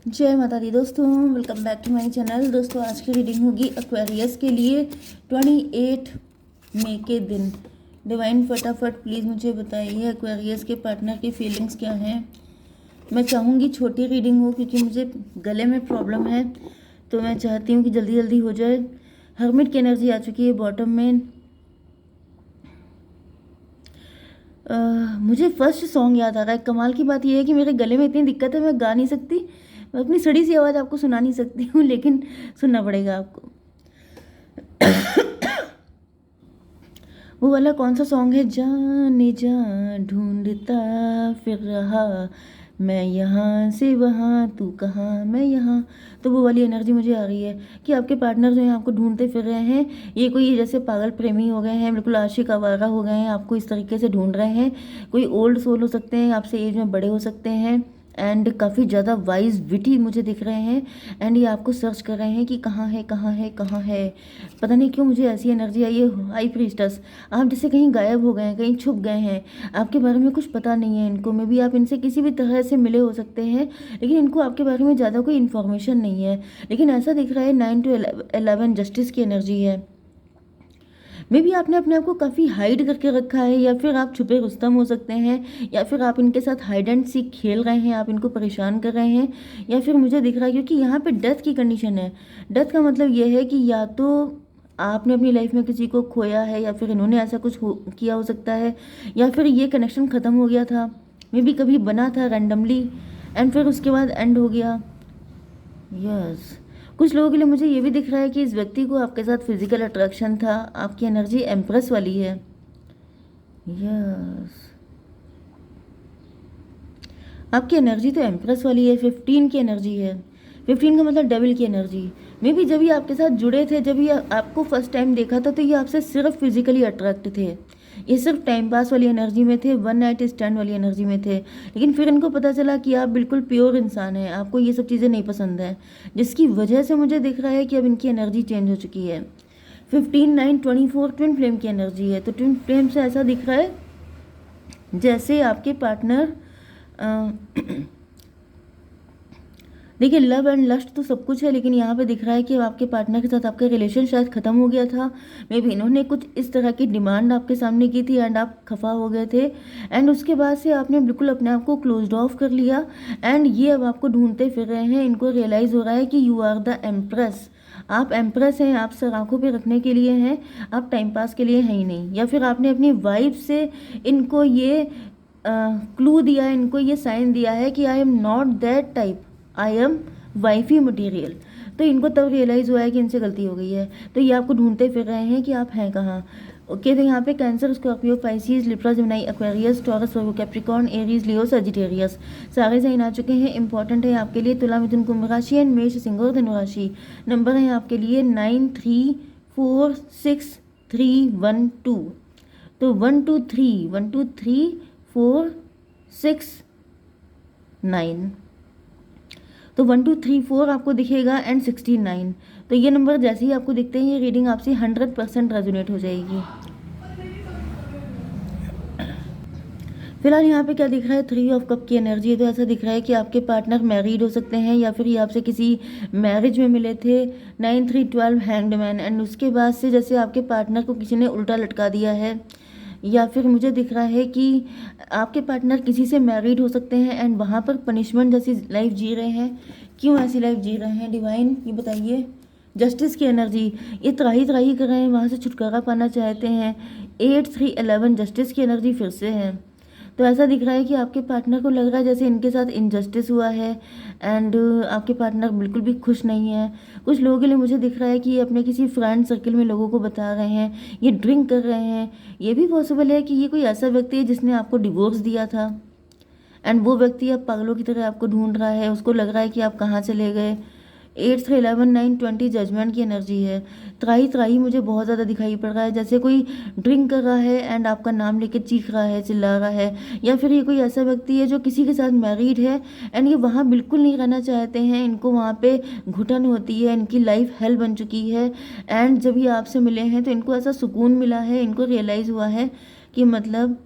जय माता दी दोस्तों, welcome back to my channel. दोस्तों आज की रीडिंग होगी एक्वेरियस के लिए 28 मई के दिन। डिवाइन फटाफट प्लीज़ मुझे बताइए एक्वेरियस के पार्टनर की फीलिंग्स क्या हैं। मैं चाहूँगी छोटी रीडिंग हो क्योंकि मुझे गले में प्रॉब्लम है, तो मैं चाहती हूँ कि जल्दी जल्दी हो जाए। हर्मिट की एनर्जी आ चुकी है बॉटम में। मुझे फर्स्ट सॉन्ग याद आ रहा है। कमाल की बात यह है कि मेरे गले में इतनी दिक्कत है, मैं गा नहीं सकती। मैं अपनी सड़ी सी आवाज़ आपको सुना नहीं सकती हूँ, लेकिन सुनना पड़ेगा आपको। वो वाला कौन सा सॉन्ग है, जाने जा ढूंढता फिर रहा मैं यहाँ से वहाँ, तू कहाँ मैं यहाँ। तो वो वाली एनर्जी मुझे आ रही है कि आपके पार्टनर जो हैं आपको ढूंढते फिर रहे हैं। ये कोई जैसे पागल प्रेमी हो गए हैं, बिल्कुल आशिक आवारा हो गए हैं, आपको इस तरीके से ढूंढ रहे हैं। कोई ओल्ड सोल हो सकते हैं, आपसे एज में बड़े हो सकते हैं, एंड काफ़ी ज़्यादा वाइज विटी मुझे दिख रहे हैं। एंड ये आपको सर्च कर रहे हैं कि कहाँ है कहाँ है कहाँ है। पता नहीं क्यों मुझे ऐसी एनर्जी आई है। हाई प्रीस्टस, आप जैसे कहीं गायब हो गए हैं, कहीं छुप गए हैं, आपके बारे में कुछ पता नहीं है इनको। में भी आप इनसे किसी भी तरह से मिले हो सकते हैं, लेकिन इनको आपके बारे में ज़्यादा कोई इन्फॉर्मेशन नहीं है। लेकिन ऐसा दिख रहा है 9 to 11 जस्टिस की एनर्जी है। मे भी आपने अपने आप को काफ़ी हाइड करके रखा है, या फिर आप छुपे रुस्तम हो सकते हैं, या फिर आप इनके साथ हाइड एंड सीक खेल रहे हैं, आप इनको परेशान कर रहे हैं। या फिर मुझे दिख रहा है क्योंकि यहाँ पे डेथ की कंडीशन है। डेथ का मतलब ये है कि या तो आपने अपनी लाइफ में किसी को खोया है, या फिर इन्होंने ऐसा कुछ किया हो सकता है, या फिर ये कनेक्शन ख़त्म हो गया था। मे भी कभी बना था रैंडमली एंड फिर उसके बाद एंड हो गया। यस, कुछ लोगों के लिए मुझे ये भी दिख रहा है कि इस व्यक्ति को आपके साथ फिजिकल अट्रैक्शन था। आपकी एनर्जी एम्प्रेस वाली है। यस, आपकी एनर्जी तो एम्प्रेस वाली है। 15 की एनर्जी है। 15 का मतलब डेविल की एनर्जी। मे भी जब ये आपके साथ जुड़े थे, जब ये आपको फर्स्ट टाइम देखा था, तो ये आपसे सिर्फ फिजिकली अट्रैक्ट थे। ये सिर्फ टाइम पास वाली एनर्जी में थे, वन नाइट स्टैंड वाली एनर्जी में थे। लेकिन फिर इनको पता चला कि आप बिल्कुल प्योर इंसान हैं, आपको ये सब चीज़ें नहीं पसंद हैं, जिसकी वजह से मुझे दिख रहा है कि अब इनकी एनर्जी चेंज हो चुकी है। 15, 9, 24 ट्विन फ्लेम की एनर्जी है। तो ट्विन फ्लेम से ऐसा दिख रहा है जैसे आपके पार्टनर देखिए, लव एंड लस्ट तो सब कुछ है, लेकिन यहाँ पे दिख रहा है कि आपके पार्टनर के साथ आपका रिलेशन शायद ख़त्म हो गया था। मे बी इन्होंने कुछ इस तरह की डिमांड आपके सामने की थी एंड आप खफा हो गए थे, एंड उसके बाद से आपने बिल्कुल अपने आप को क्लोज्ड ऑफ कर लिया। एंड ये अब आपको ढूंढते फिर रहे हैं। इनको रियलाइज़ हो रहा है कि यू आर द एम्प्रेस। आप एम्प्रेस हैं, आप सर आंखों पे रखने के लिए हैं, आप टाइम पास के लिए हैं ही नहीं। या फिर आपने अपनी वाइफ से इनको ये क्लू दिया है, इनको ये साइन दिया है कि I am not that type, I am wifey material. तो इनको तब रियलाइज़ हुआ है कि इनसे गलती हो गई है। तो ये आपको ढूंढते फिर रहे हैं कि आप हैं कहाँ। ओके, तो यहाँ पे Cancer, Scorpio, Pisces, Libra, Gemini, Aquarius, Taurus, Virgo, Capricorn, Aries, Leo, Sagittarius सारे साइन आ चुके हैं। इंपॉर्टेंट है आपके लिए तुला, मिथुन, कुंभ राशि एंड मेष, सिंह और धनु राशि। नंबर है आपके लिए 9, 3, 4, 6, 3, 1, 2। तो 1, 2, 3, 1, 2, 3, 4, 6, 9। तो 1, 2, 3, 4 आपको दिखेगा एंड 69। तो ये नंबर जैसे ही आपको दिखते हैं, ये रीडिंग आपसे 100% रेजोनेट हो जाएगी। फिलहाल यहाँ पे क्या दिख रहा है, 3 ऑफ कप की एनर्जी है। तो ऐसा दिख रहा है कि आपके पार्टनर मैरिड हो सकते हैं, या फिर ये आपसे किसी मैरिज में मिले थे। 9, 3, 12 हैंग्ड मैन, एंड उसके बाद से जैसे आपके पार्टनर को किसी ने उल्टा लटका दिया है, या फिर मुझे दिख रहा है कि आपके पार्टनर किसी से मैरिड हो सकते हैं एंड वहाँ पर पनिशमेंट जैसी लाइफ जी रहे हैं। क्यों ऐसी लाइफ जी रहे हैं डिवाइन, ये बताइए। जस्टिस की एनर्जी, ये त्राही त्राही कर रहे हैं, वहाँ से छुटकारा पाना चाहते हैं। 8, 3, 11 जस्टिस की एनर्जी फिर से है। तो ऐसा दिख रहा है कि आपके पार्टनर को लग रहा है जैसे इनके साथ इनजस्टिस हुआ है, एंड आपके पार्टनर बिल्कुल भी खुश नहीं है। कुछ लोगों के लिए मुझे दिख रहा है कि ये अपने किसी फ्रेंड सर्कल में लोगों को बता रहे हैं, ये ड्रिंक कर रहे हैं। ये भी पॉसिबल है कि ये कोई ऐसा व्यक्ति है जिसने आपको डिवोर्स दिया था, एंड वो व्यक्ति अब पागलों की तरह आपको ढूंढ रहा है। उसको लग रहा है कि आप कहाँ चले गए। 8, 3, 11, 9, 20 जजमेंट की एनर्जी है। त्राही त्राही मुझे बहुत ज़्यादा दिखाई पड़ रहा है, जैसे कोई ड्रिंक कर रहा है एंड आपका नाम लेके चीख रहा है, चिल्ला रहा है। या फिर ये कोई ऐसा व्यक्ति है जो किसी के साथ मैरिड है एंड ये वहाँ बिल्कुल नहीं रहना चाहते हैं। इनको वहाँ पे घुटन होती है, इनकी लाइफ हेल बन चुकी है, एंड जब ये आपसे मिले हैं तो इनको ऐसा सुकून मिला है। इनको रियलाइज़ हुआ है कि मतलब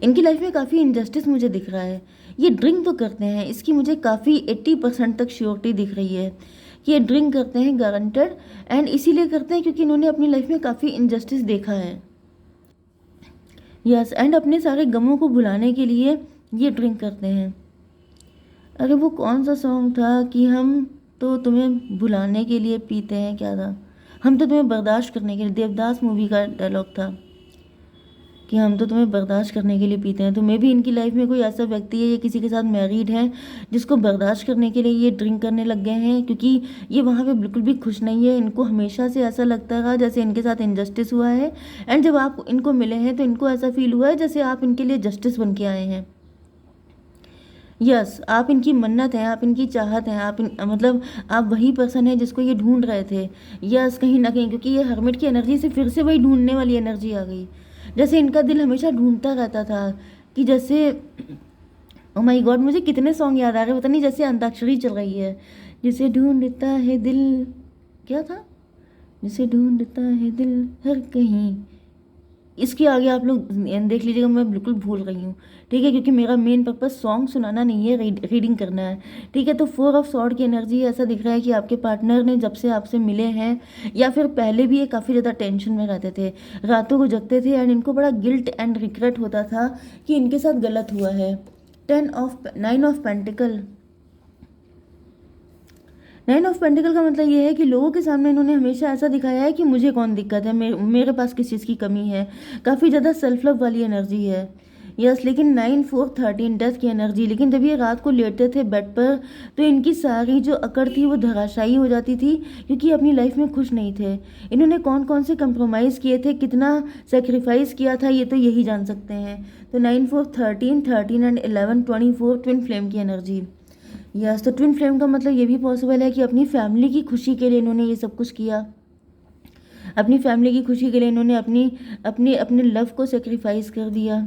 इनकी लाइफ में काफ़ी इनजस्टिस मुझे दिख रहा है। ये ड्रिंक तो करते हैं, इसकी मुझे काफ़ी 80% तक श्योरिटी दिख रही है कि ये ड्रिंक करते हैं गारंटेड, एंड इसीलिए करते हैं क्योंकि इन्होंने अपनी लाइफ में काफ़ी इनजस्टिस देखा है। यस, एंड अपने सारे गमों को भुलाने के लिए ये ड्रिंक करते हैं। अरे वो कौन सा सॉन्ग था कि हम तो तुम्हें भुलाने के लिए पीते हैं, क्या था, हम तो तुम्हें बर्दाश्त करने के लिए, देवदास मूवी का डायलॉग था कि हम तो तुम्हें बर्दाश्त करने के लिए पीते हैं। तो मे भी इनकी लाइफ में कोई ऐसा व्यक्ति है या किसी के साथ मैरिड है जिसको बर्दाश्त करने के लिए ये ड्रिंक करने लग गए हैं, क्योंकि ये वहाँ पे बिल्कुल भी खुश नहीं है। इनको हमेशा से ऐसा लगता रहा जैसे इनके साथ इनजस्टिस हुआ है, एंड जब आप इनको मिले हैं तो इनको ऐसा फील हुआ है जैसे आप इनके लिए जस्टिस बन के आए हैं। यस, आप इनकी मन्नत हैं, आप इनकी चाहत हैं, मतलब आप वही पर्सन है जिसको ये ढूंढ रहे थे। यस, कहीं ना कहीं, क्योंकि ये हर्मिट की एनर्जी से फिर से वही ढूंढने वाली एनर्जी आ गई, जैसे इनका दिल हमेशा ढूंढता रहता था कि जैसे, ओ माय गॉड, मुझे कितने सॉन्ग याद आ रहे हैं, पता नहीं, जैसे अंताक्षरी चल रही है, जिसे ढूंढता है दिल, क्या था, जिसे ढूंढता है दिल हर कहीं। इसके आगे आप लोग देख लीजिएगा, मैं बिल्कुल भूल गई हूँ, ठीक है, क्योंकि मेरा मेन पर्पस सॉन्ग सुनाना नहीं है, रीडिंग करना है, ठीक है। तो 4 ऑफ सॉर्ड की एनर्जी ऐसा दिख रहा है कि आपके पार्टनर ने जब से आपसे मिले हैं या फिर पहले भी ये काफ़ी ज़्यादा टेंशन में रहते थे, रातों को जगते थे, एंड इनको बड़ा गिल्ट एंड रिग्रेट होता था कि इनके साथ गलत हुआ है। 9 ऑफ पेंटिकल, 9 ऑफ पेंटिकल का मतलब ये है कि लोगों के सामने इन्होंने हमेशा ऐसा दिखाया है कि मुझे कौन दिक्कत है, मेरे पास किस चीज़ की कमी है, काफ़ी ज़्यादा सेल्फ लव वाली एनर्जी है। यस, लेकिन 9 4 13 डेथ की एनर्जी, लेकिन जब ये रात को लेटते थे बेड पर तो इनकी सारी जो अकड़ थी वो धराशायी हो जाती थी, क्योंकि अपनी लाइफ में खुश नहीं थे। इन्होंने कौन कौन से कंप्रोमाइज़ किए थे, कितना सेक्रीफाइस किया था, ये तो यही जान सकते हैं। तो 9 4 13 13 एंड 11 24 ट्विन फ्लेम की एनर्जी। यस, तो ट्विन फ्लेम का मतलब ये भी पॉसिबल है कि अपनी फैमिली की खुशी के लिए इन्होंने ये सब कुछ किया, अपनी फैमिली की खुशी के लिए इन्होंने अपने लव को सेक्रीफाइस कर दिया।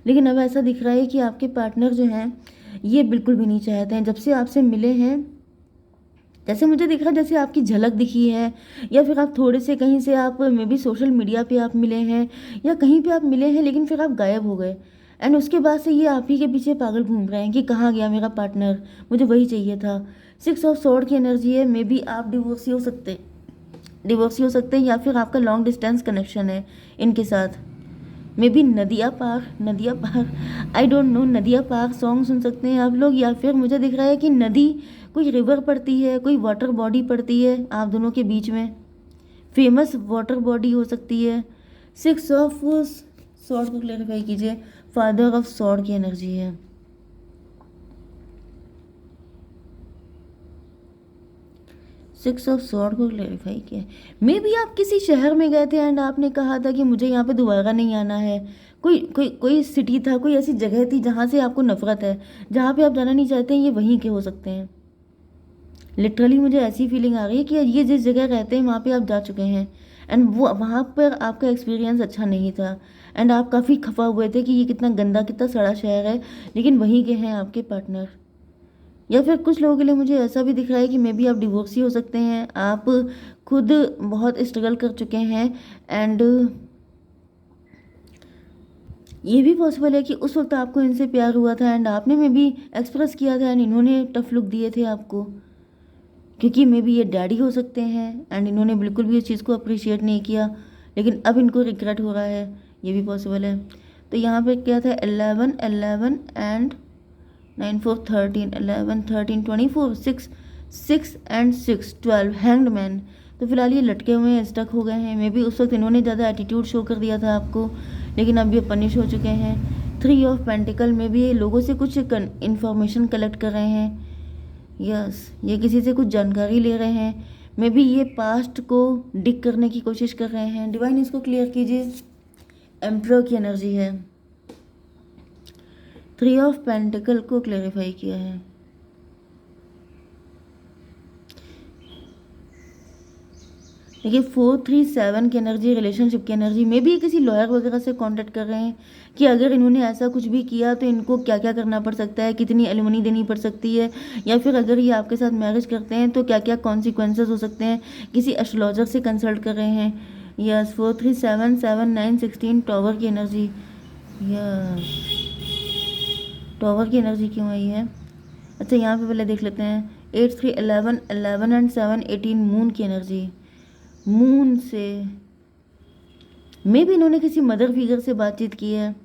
लेकिन अब ऐसा दिख रहा है कि आपके पार्टनर जो हैं ये बिल्कुल भी नहीं चाहते हैं, जब से आपसे मिले हैं, जैसे मुझे दिख रहा है जैसे आपकी झलक दिखी है, या फिर आप थोड़े से कहीं से आप मे बी सोशल मीडिया पे आप मिले हैं या कहीं पे आप मिले हैं, लेकिन फिर आप गायब हो गए, एंड उसके बाद से ये आप ही के पीछे पागल घूम रहे हैं कि कहाँ गया मेरा पार्टनर, मुझे वही चाहिए था। 6 ऑफ सॉर्ड की एनर्जी है, मे बी आप डिवोर्सी हो सकते हैं या फिर आपका लॉन्ग डिस्टेंस कनेक्शन है इनके साथ। Maybe Nadiya Paar, I don't know, Nadiya Paar song सुन सकते हैं आप लोग, या फिर मुझे दिख रहा है कि नदी, कोई रिवर पड़ती है, कोई वाटर बॉडी पड़ती है आप दोनों के बीच में, फेमस वाटर बॉडी हो सकती है। 6 ऑफ सॉर्ड को क्लैरिफाई कीजिए, फादर ऑफ सॉर्ड की एनर्जी है। सिक्स ऑफ सॉर्ड को क्लैरिफाई किया, मे बी आप किसी शहर में गए थे एंड आपने कहा था कि मुझे यहाँ पे दोबारा नहीं आना है, कोई सिटी था, कोई ऐसी जगह थी जहाँ से आपको नफरत है, जहाँ पे आप जाना नहीं चाहते हैं, ये वहीं के हो सकते हैं। लिटरली मुझे ऐसी फीलिंग आ रही है कि ये जिस जगह रहते हैं वहाँ पे आप जा चुके हैं, एंड वो वहाँ पर आपका एक्सपीरियंस अच्छा नहीं था, एंड आप काफ़ी खफा हुए थे कि ये कितना गंदा, कितना सड़ा शहर है, लेकिन वहीं के हैं आपके पार्टनर। या फिर कुछ लोगों के लिए मुझे ऐसा भी दिख रहा है कि मे बी आप डिवोर्सी हो सकते हैं, आप खुद बहुत स्ट्रगल कर चुके हैं, एंड ये भी पॉसिबल है कि उस वक्त आपको इनसे प्यार हुआ था एंड आपने मे बी एक्सप्रेस किया था एंड इन्होंने टफ लुक दिए थे आपको, क्योंकि मे बी ये डैडी हो सकते हैं एंड इन्होंने बिल्कुल भी इस चीज़ को अप्रिशिएट नहीं किया, लेकिन अब इनको रिग्रेट हो रहा है, ये भी पॉसिबल है। तो यहाँ पे क्या था, 11 एंड 9 4 13 11 13 24 6 एंड 6 12 हैंग्ड मैन। तो फिलहाल ये लटके हुए हैं, स्टक हो गए हैं, मे बी उस वक्त इन्होंने ज़्यादा एटीट्यूड शो कर दिया था आपको, लेकिन अब ये पनिश हो चुके हैं। 3 ऑफ पेंटिकल में भी ये लोगों से कुछ इन्फॉर्मेशन कलेक्ट कर रहे हैं, यस, ये किसी से कुछ जानकारी ले रहे हैं, मे बी ये पास्ट को डिग करने की कोशिश कर रहे हैं। डिवाइन इसको क्लियर कीजिए, एम्परर की एनर्जी है, 3 ऑफ पेंटिकल को क्लैरिफाई किया है। देखिए 4 3 7 की एनर्जी, रिलेशनशिप की एनर्जी, में भी किसी लॉयर वगैरह से कांटेक्ट कर रहे हैं कि अगर इन्होंने ऐसा कुछ भी किया तो इनको क्या क्या करना पड़ सकता है, कितनी एलिमनी देनी पड़ सकती है, या फिर अगर ये आपके साथ मैरिज करते हैं तो क्या क्या कॉन्सिक्वेंसेस हो सकते हैं, किसी एस्ट्रोलॉजर से कंसल्ट कर रहे हैं। यस, 4 3 7 7 9 16 टॉवर की एनर्जी, यस, टॉवर की एनर्जी क्यों आई है? अच्छा यहाँ पे पहले देख लेते हैं 8 3 11 11 एंड 7 18 मून की एनर्जी। मून से मे भी इन्होंने किसी मदर फिगर से बातचीत की है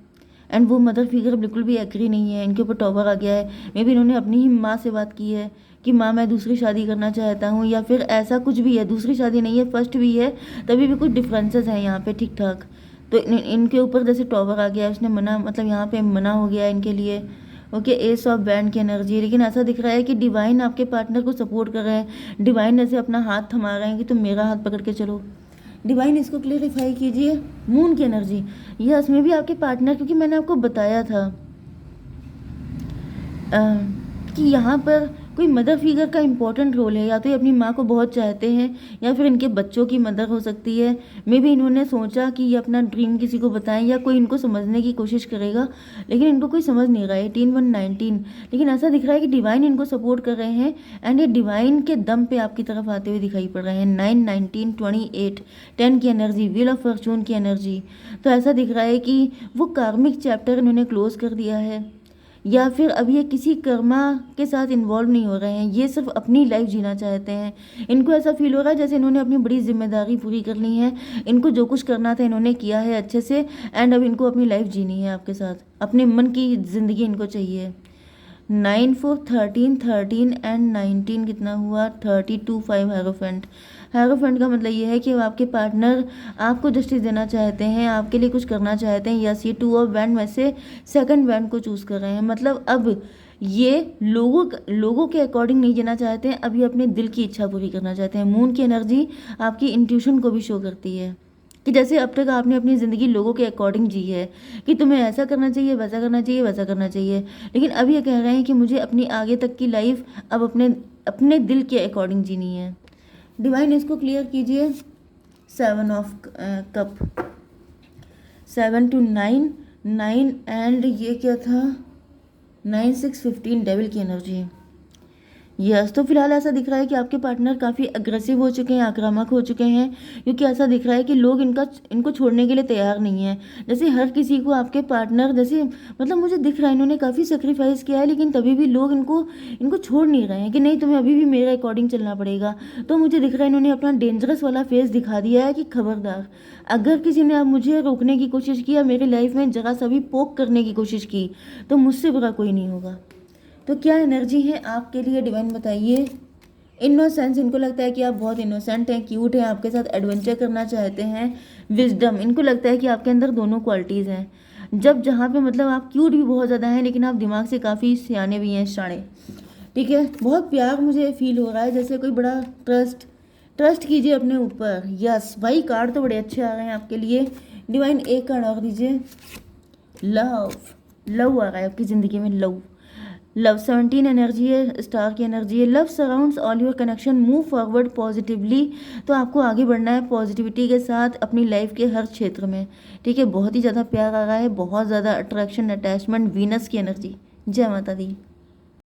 एंड वो मदर फिगर बिल्कुल भी एग्री नहीं है, इनके ऊपर टॉवर आ गया है। मे भी इन्होंने अपनी ही माँ से बात की है कि माँ मैं दूसरी शादी करना चाहता हूँ, या फिर ऐसा कुछ भी है, दूसरी शादी नहीं है फर्स्ट भी है, तभी भी कुछ डिफरेंसेस हैं यहाँ पे ठीक ठाक। तो इनके ऊपर जैसे टॉवर आ गया है, उसने मना, मतलब यहाँ पे मना हो गया है इनके लिए। ओके, एस ऑफ बैंड की एनर्जी। लेकिन ऐसा दिख रहा है कि डिवाइन आपके पार्टनर को सपोर्ट कर रहे हैं, डिवाइन ऐसे अपना हाथ थमा रहे हैं कि तुम मेरा हाथ पकड़ के चलो। डिवाइन इसको क्लेरिफाई कीजिए। मून की एनर्जी, यस में भी आपके पार्टनर, क्योंकि मैंने आपको बताया था कि यहाँ पर कोई मदर फिगर का इम्पोर्टेंट रोल है। या तो ये अपनी माँ को बहुत चाहते हैं, या फिर इनके बच्चों की मदर हो सकती है। मे भी इन्होंने सोचा कि ये अपना ड्रीम किसी को बताएं, या कोई इनको समझने की कोशिश करेगा, लेकिन इनको कोई समझ नहीं रहा है। 18 1 19, लेकिन ऐसा दिख रहा है कि डिवाइन इनको सपोर्ट कर रहे हैं एंड ये डिवाइन के दम पे आपकी तरफ आते हुए दिखाई पड़ रहे हैं। 9 19 28 10 की एनर्जी, व्हील ऑफ फॉर्चून की एनर्जी। तो ऐसा दिख रहा है कि वो कार्मिक चैप्टर इन्होंने क्लोज कर दिया है, या फिर अब ये किसी कर्मा के साथ इन्वॉल्व नहीं हो रहे हैं, ये सिर्फ अपनी लाइफ जीना चाहते हैं। इनको ऐसा फील हो रहा है जैसे इन्होंने अपनी बड़ी जिम्मेदारी पूरी कर ली है, इनको जो कुछ करना था इन्होंने किया है अच्छे से, एंड अब इनको अपनी लाइफ जीनी है आपके साथ, अपने मन की ज़िंदगी इनको चाहिए। 9 4 13 13 एंड 19 कितना हुआ? 32 5 हेरोफेंट। हेरोफेंट का मतलब ये है कि आपके पार्टनर आपको जस्टिस देना चाहते हैं, आपके लिए कुछ करना चाहते हैं। यस, ये 2 ऑफ बैंड में से सेकंड बैंड को चूज़ कर रहे हैं। मतलब अब ये लोगों के अकॉर्डिंग नहीं जीना चाहते हैं, अब ये अपने दिल की इच्छा पूरी करना चाहते हैं। मून की एनर्जी आपकी इंट्यूशन को भी शो करती है कि जैसे अब तक आपने अपनी ज़िंदगी लोगों के अकॉर्डिंग जी है कि तुम्हें ऐसा करना चाहिए, वैसा करना चाहिए, वैसा करना चाहिए, लेकिन अब ये कह रहे हैं कि मुझे अपनी आगे तक की लाइफ अब अपने अपने दिल के अकॉर्डिंग जीनी है। डिवाइन इसको क्लियर कीजिए। 7 ऑफ कप, 7 to 9 9 एंड ये क्या था? 9 6 15 डेविल की एनर्जी। यस, तो फिलहाल ऐसा दिख रहा है कि आपके पार्टनर काफ़ी अग्रेसिव हो चुके हैं, आक्रामक हो चुके हैं, क्योंकि ऐसा दिख रहा है कि लोग इनको छोड़ने के लिए तैयार नहीं है। जैसे हर किसी को आपके पार्टनर, जैसे मतलब मुझे दिख रहा है इन्होंने काफ़ी सेक्रीफाइस किया है, लेकिन तभी भी लोग इनको छोड़ नहीं रहे हैं कि नहीं तुम्हें अभी भी मेरे अकॉर्डिंग चलना पड़ेगा। तो मुझे दिख रहा है इन्होंने अपना डेंजरस वाला फेस दिखा दिया है कि खबरदार, अगर किसी ने अब मुझे रोकने की कोशिश की या मेरी लाइफ में जरा सा भी पोक करने की कोशिश की, तो मुझसे बुरा कोई नहीं होगा। तो क्या एनर्जी है आपके लिए, डिवाइन बताइए। इनोसेंस, इनको लगता है कि आप बहुत इनोसेंट हैं, क्यूट हैं, आपके साथ एडवेंचर करना चाहते हैं। विजडम, इनको लगता है कि आपके अंदर दोनों क्वालिटीज़ हैं। जब जहाँ पे मतलब आप क्यूट भी बहुत ज़्यादा हैं, लेकिन आप दिमाग से काफ़ी सियाने भी हैं, शाणे। ठीक है, बहुत प्यार मुझे फील हो रहा है, जैसे कोई बड़ा ट्रस्ट कीजिए अपने ऊपर। यस भाई, कार्ड तो बड़े अच्छे आ रहे हैं आपके लिए। डिवाइन एक कार्ड और दीजिए। लव आ रहा है आपकी ज़िंदगी में, लव 17 एनर्जी है, स्टार की एनर्जी है। Love surrounds all your connection, move forward positively. तो आपको आगे बढ़ना है पॉजिटिविटी के साथ अपनी लाइफ के हर क्षेत्र में। ठीक है, बहुत ही ज़्यादा प्यार आ रहा है, बहुत ज़्यादा अट्रैक्शन, अटैचमेंट, वीनस की एनर्जी। जय माता दी।